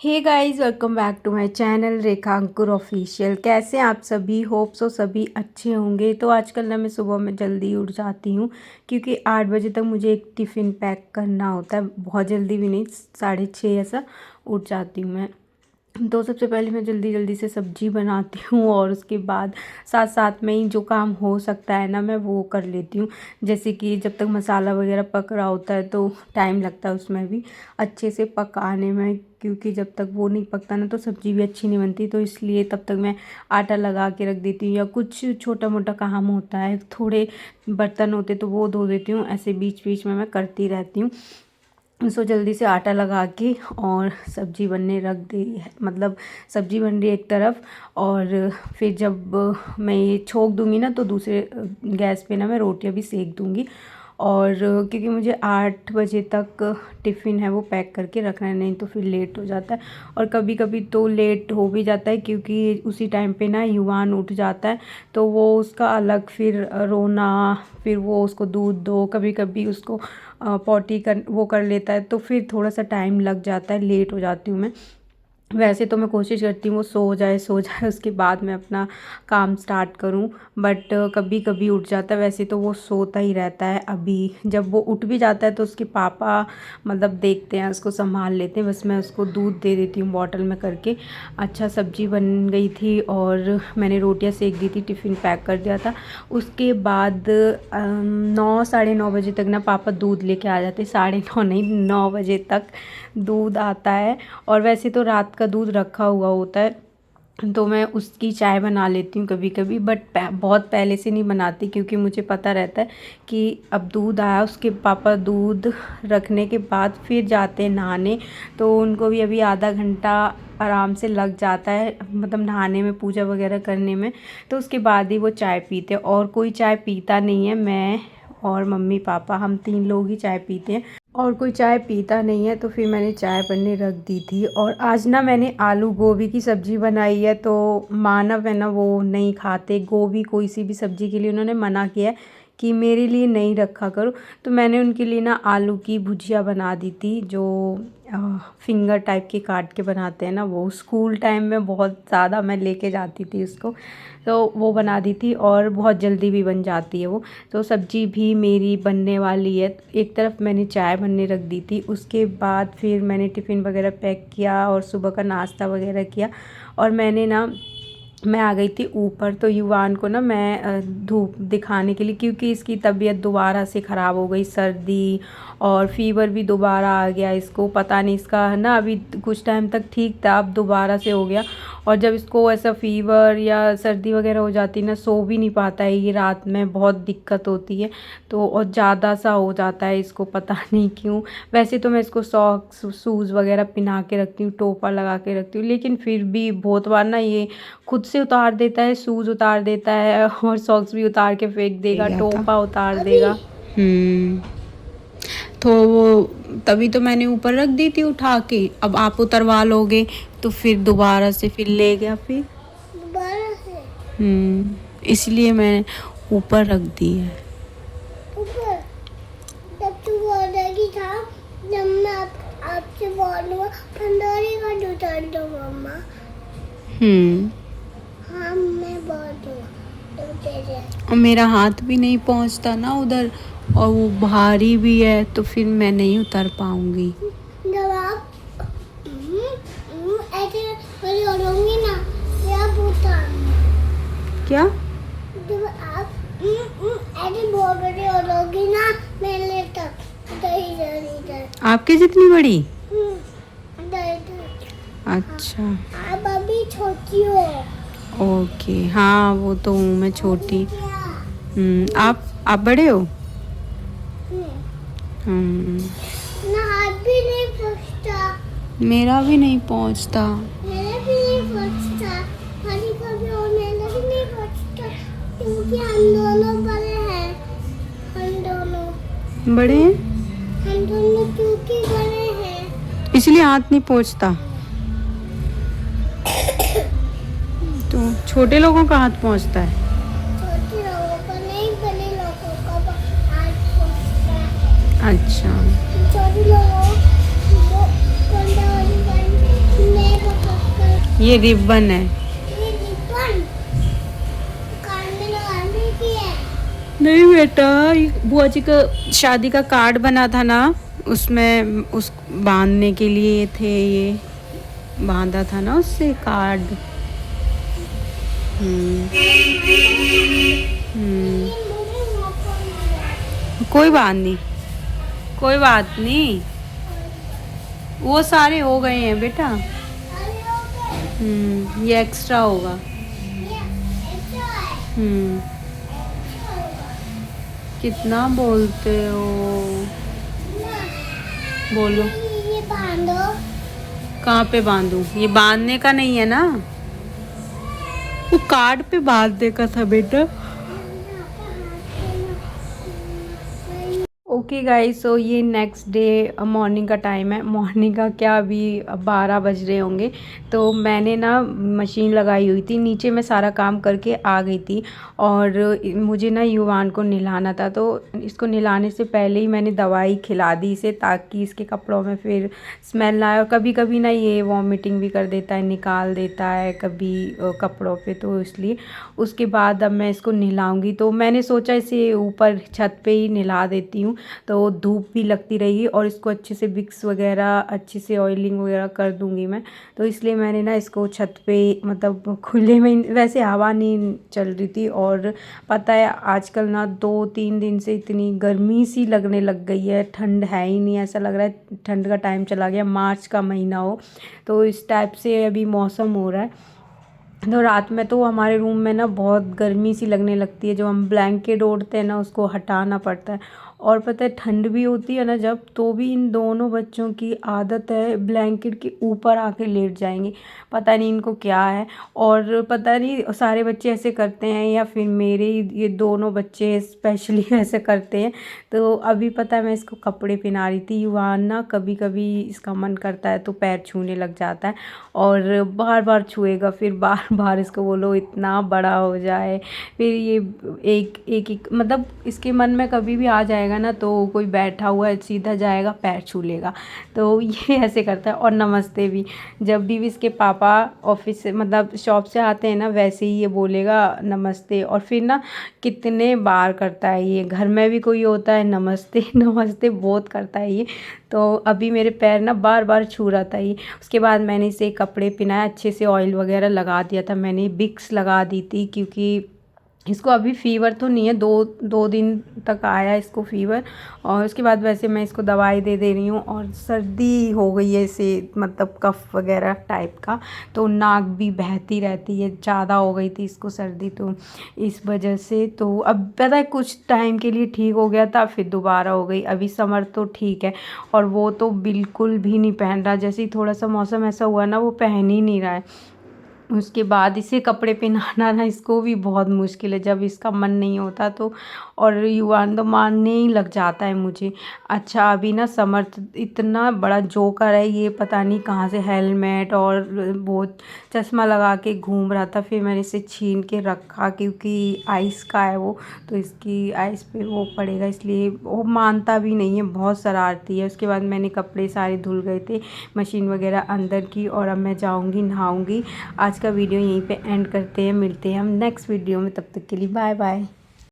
Hey guys, welcome back to my channel Rekha Ankur official. कैसे हैं आप सभी? होप सो सभी अच्छे होंगे। तो आजकल ना मैं सुबह में जल्दी उठ जाती हूँ क्योंकि 8 बजे तक मुझे एक टिफ़िन पैक करना होता है। बहुत जल्दी भी नहीं, 6:30 ऐसा उठ जाती हूँ मैं। तो सबसे पहले मैं जल्दी जल्दी से सब्ज़ी बनाती हूँ और उसके बाद साथ साथ में ही जो काम हो सकता है ना मैं वो कर लेती हूँ। जैसे कि जब तक मसाला वगैरह पक रहा होता है तो टाइम लगता है उसमें भी अच्छे से पकाने में, क्योंकि जब तक वो नहीं पकता ना तो सब्ज़ी भी अच्छी नहीं बनती। तो इसलिए तब तक मैं आटा लगा के रख देती हूँ, या कुछ छोटा मोटा काम होता है, थोड़े बर्तन होते तो वो धो देती हूँ। ऐसे बीच बीच में मैं करती रहती हूँ। सो जल्दी से आटा लगा के और सब्ज़ी बनने रख दी, मतलब सब्ज़ी बन रही है एक तरफ, और फिर जब मैं ये छोंक दूँगी ना तो दूसरे गैस पे ना मैं रोटियां भी सेक दूँगी। और क्योंकि मुझे 8 बजे तक टिफ़िन है वो पैक करके रखना है, नहीं तो फिर लेट हो जाता है। और कभी कभी तो लेट हो भी जाता है क्योंकि उसी टाइम पे ना युवान उठ जाता है, तो वो उसका अलग फिर रोना, फिर वो उसको दूध दो, कभी कभी उसको पॉटी कर लेता है, तो फिर थोड़ा सा टाइम लग जाता है, लेट हो जाती हूँ मैं। वैसे तो मैं कोशिश करती हूँ वो सो जाए उसके बाद मैं अपना काम स्टार्ट करूँ, बट कभी कभी उठ जाता है। वैसे तो वो सोता ही रहता है। अभी जब वो उठ भी जाता है तो उसके पापा मतलब देखते हैं, उसको संभाल लेते हैं, बस मैं उसको दूध दे देती हूँ बॉटल में करके। अच्छा, सब्ज़ी बन गई थी और मैंने रोटियां सेक दी थी, टिफ़िन पैक कर दिया था। उसके बाद 9 साढ़े 9 बजे तक ना पापा दूध लेके आ जाते। 9:30 नहीं, 9 बजे तक दूध आता है। और वैसे तो रात का दूध रखा हुआ होता है तो मैं उसकी चाय बना लेती हूँ कभी कभी, बट बहुत पहले से नहीं बनाती क्योंकि मुझे पता रहता है कि अब दूध आया, उसके पापा दूध रखने के बाद फिर जाते हैं नहाने, तो उनको भी अभी आधा घंटा आराम से लग जाता है, मतलब नहाने में, पूजा वगैरह करने में। तो उसके बाद ही वो चाय पीते हैं, और कोई चाय पीता नहीं है। मैं और मम्मी पापा हम 3 लोग ही चाय पीते हैं, और कोई चाय पीता नहीं है। तो फिर मैंने चाय बनने रख दी थी। और आज ना मैंने आलू गोभी की सब्ज़ी बनाई है, तो मानव है ना वो नहीं खाते गोभी, कोई सी भी सब्ज़ी के लिए उन्होंने मना किया है कि मेरे लिए नहीं रखा करो। तो मैंने उनके लिए ना आलू की भुजिया बना दी थी, जो फिंगर टाइप के काट के बनाते हैं ना, वो स्कूल टाइम में बहुत ज़्यादा मैं लेके जाती थी उसको, तो वो बना दी थी और बहुत जल्दी भी बन जाती है वो। तो सब्ज़ी भी मेरी बनने वाली है। एक तरफ मैंने चाय बनने रख दी थी, उसके बाद फिर मैंने टिफ़िन वगैरह पैक किया और सुबह का नाश्ता वगैरह किया। और मैं आ गई थी ऊपर। तो युवान को ना मैं धूप दिखाने के लिए, क्योंकि इसकी तबीयत दोबारा से ख़राब हो गई, सर्दी और फीवर भी दोबारा आ गया इसको। पता नहीं, इसका ना अभी कुछ टाइम तक ठीक था, अब दोबारा से हो गया। और जब इसको ऐसा फीवर या सर्दी वगैरह हो जाती है ना, सो भी नहीं पाता है ये, रात में बहुत दिक्कत होती है। तो और ज़्यादा सा हो जाता है इसको, पता नहीं क्यों। वैसे तो मैं इसको सॉक्स शूज़ वगैरह पहना के रखती हूँ, टोपा लगा के रखती हूँ, लेकिन फिर भी बहुत बार ना ये खुद से उतार देता है, शूज़ उतार देता है और सॉक्स भी उतार के फेंक देगा, टोपा उतार देगा। तो वो तभी तो मैंने ऊपर रख दी थी उठा के। अब आप उतरवा लोगे तो फिर दोबारा से फिर ले गया फिर दोबारा से। इसलिए मैंने ऊपर रख दी है। ऊपर जब तू बोलेगी था, जब मैं आपसे बोलूँगा पंडोरी का उतार दो मम्मा। हाँ, मैं बोल दूँगा। और मेरा हाथ भी नहीं पहुँचता ना उधर, और वो भारी भी है, तो फिर मैं नहीं उतर पाऊंगी। जब आप ऐसे उड़ोगी ना, आप उतार। क्या? जब आप ऐसे बहुत बड़ी उड़ोगी ना, मेले तक इधर। आपके जितनी बड़ी? अच्छा, आप अभी छोटी हो। ओके, हाँ वो तो हूँ मैं छोटी। आप बड़े हो? ना, हाथ भी नहीं पहुँचता। मेरा भी नहीं पहुँचता। मेरा भी नहीं पहुँचता। मेरा भी नहीं पहुँचता, क्योंकि हम दोनों बड़े हैं। हम दोनों बड़े हैं। हम दोनों क्योंकि बड़े हैं, इसलिए हाथ नहीं पहुँचता। तो छोटे लोगों का हाथ पहुँचता है। छोटे लोगों का नहीं, बड़े लोगों का हाथ पहुँचता है। अच्छा, छोटे लोगों को ये रिबन है। ये रिबन कान में लगाने की है। नहीं बेटा, बुआ जी का शादी का कार्ड बना था ना, उसमें उस बांधने के लिए थे ये, बांधा था ना उससे कार्ड। हम्म। हम्म। ये मुझे मौका मिला। कोई बात नहीं, कोई बात नहीं, वो सारे हो गए हैं बेटा। अरे ओके ये एक्स्ट्रा होगा। ये ऐसा है ऐसा होगा कितना बोलते हो, ना। बोलो। ये बांधो। कहाँ पे बांधूं? ये बांधने का नहीं है ना, वो कार्ड पे बांधने का था बेटा। ओके गाइस, सो ये नेक्स्ट डे मॉर्निंग का टाइम है। मॉर्निंग का क्या, अभी 12 बज रहे होंगे। तो मैंने ना मशीन लगाई हुई थी नीचे, मैं सारा काम करके आ गई थी और मुझे ना युवान को नहलाना था। तो इसको नहलाने से पहले ही मैंने दवाई खिला दी इसे, ताकि इसके कपड़ों में फिर स्मेल ना आए। और कभी कभी ना ये वॉमिटिंग भी कर देता है, निकाल देता है कभी कपड़ों पे, तो इसलिए उसके बाद अब मैं इसको नहलाऊँगी। तो मैंने सोचा इसे ऊपर छत पे ही नहला देती हूँ, तो धूप भी लगती रहेगी और इसको अच्छे से विक्स वगैरह अच्छे से ऑयलिंग वगैरह कर दूँगी मैं। तो इसलिए मैंने ना इसको छत पे, मतलब खुले में, वैसे हवा नहीं चल रही थी। और पता है आजकल ना 2-3 दिन से इतनी गर्मी सी लगने लग गई है, ठंड है ही नहीं, ऐसा लग रहा है ठंड का टाइम चला गया, मार्च का महीना हो। तो इस टाइप से अभी मौसम हो रहा है। तो रात में तो हमारे रूम में ना बहुत गर्मी सी लगने लगती है, जो हम ब्लैंकेट ओढ़ते हैं ना उसको हटाना पड़ता है। और पता है ठंड भी होती है ना जब, तो भी इन दोनों बच्चों की आदत है ब्लैंकेट के ऊपर आके लेट जाएंगे, पता नहीं इनको क्या है। और पता नहीं सारे बच्चे ऐसे करते हैं या फिर मेरे ये दोनों बच्चे स्पेशली ऐसे करते हैं। तो अभी पता है मैं इसको कपड़े पहना रही थी, युवान ना कभी कभी इसका मन करता है तो पैर छूने लग जाता है और बार बार छुएगा, फिर बार बार इसको बोलो इतना बड़ा हो जाए, फिर ये एक एक एक मतलब इसके मन में कभी भी आ जाएगा ना, तो कोई बैठा हुआ है सीधा जाएगा पैर छू लेगा। तो ये ऐसे करता है। और नमस्ते भी, जब भी इसके पापा ऑफिस से मतलब शॉप से आते हैं ना, वैसे ही ये बोलेगा नमस्ते। और फिर ना कितने बार करता है ये, घर में भी कोई होता है नमस्ते नमस्ते बहुत करता है ये। तो अभी मेरे पैर ना बार बार छू रहा था ये। उसके बाद मैंने इसे कपड़े पहनाए, अच्छे से ऑयल वगैरह लगा दिया था मैंने, विक्स लगा दी थी, क्योंकि इसको अभी फ़ीवर तो नहीं है, 2 दिन तक आया इसको फ़ीवर। और उसके बाद वैसे मैं इसको दवाई दे रही हूँ। और सर्दी हो गई है इसे, मतलब कफ़ वगैरह टाइप का, तो नाक भी बहती रहती है, ज़्यादा हो गई थी इसको सर्दी, तो इस वजह से। तो अब पता है कुछ टाइम के लिए ठीक हो गया था, फिर दोबारा हो गई। अभी समर तो ठीक है, और वो तो बिल्कुल भी नहीं पहन रहा, जैसे ही थोड़ा सा मौसम ऐसा हुआ ना वो पहन ही नहीं रहा है। उसके बाद इसे कपड़े पहनाना ना इसको भी बहुत मुश्किल है जब इसका मन नहीं होता तो। और युवान तो मारने ही लग जाता है मुझे। अच्छा अभी ना समर्थ इतना बड़ा जोकर है, ये पता नहीं कहाँ से हेलमेट और वो चश्मा लगा के घूम रहा था। फिर मैंने इसे छीन के रखा, क्योंकि आइस का है वो, तो इसकी आइस पे वो पड़ेगा, इसलिए वो मानता भी नहीं है, बहुत शरारती है। उसके बाद मैंने कपड़े सारे धुल गए थे, मशीन वगैरह अंदर की, और अब मैं जाऊँगी नहाऊँगी। आज का वीडियो यहीं पे एंड करते हैं, मिलते हैं हम नेक्स्ट वीडियो में, तब तक के लिए बाय बाय।